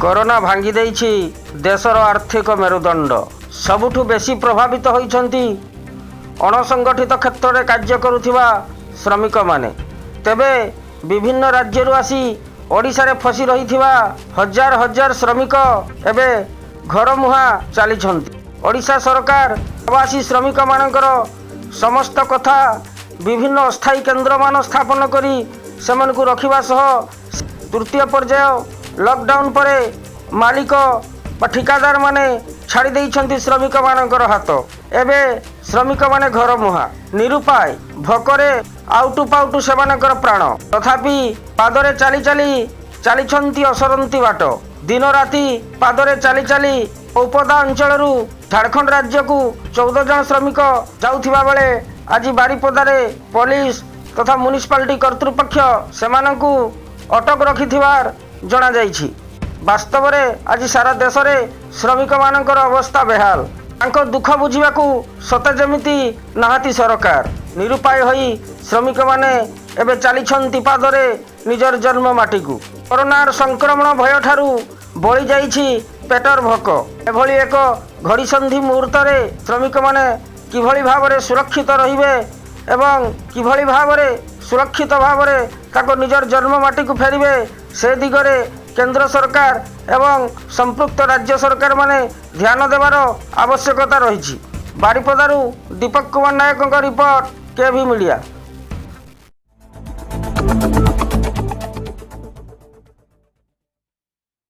Corona भांगी देइछि देशर आर्थिक मेरुदंड। सबुठु बेसी प्रभावित होइछन्ति अणसंगठित क्षेत्र में कार्य करुथिबा श्रमिक माने। तेबे विभिन्न राज्यरू आसी ओडिशा रे फसी रहिथिबा हजार हजार श्रमिक एबे घर मुहा चलीछन्ति। ओडिशा सरकार प्रवासी श्रमिक मानकर समस्त कथा विभिन्न अस्थायी केन्द्र मान स्थापन करी सेमनकु रखिबा सह तृतीय पर्याय लॉकडाउन परे मालिक बा ठिकादार माने छाड़ी देइछन्ति श्रमिक मानकर हाथ। एबे श्रमिक माने घर मुहा निरुपाय भोकरे आउटु पाउटु सेमानकर प्राण। तथापि पादरे चाली चाली चलीछन्ति असरंती बाट। दिन राति पादरे चाली चाली उपदा अंचल झारखंड राज्य को 14 जन श्रमिक जाउथिबा बेले आज बारिपदारे पुलिस तथा म्युनिसिपालिटी कर्तृपक्ष सेमानंकु अटक रखिथिबार जणा जाइछि। वास्तव में आज सारा देश में श्रमिक मानकर अवस्था बेहाल। तांको दुख बुझिबाकू सते जेमिति नाहाती सरकार। निरुपाय होई श्रमिक माने एबे चलीछन्ति पादरे निजर जन्म माटी को। कोरोना संक्रमण भय ठारू बळी जाइछि पेटर भोक। एभली एक घड़ीसंधि मुहूर्त रे श्रमिक माने किभली भावरे सुरक्षित रहिबे एवं किभली भावरे सुरक्षित भावरे ताको निजर जन्म माटी को फेरिबे से दिगरे केंद्र सरकार एवं संपृक्त राज्य सरकार माने ध्यान देवार आवश्यकता रही। बारिपदारू दीपक कुमार नायक रिपोर्ट केवी मीडिया।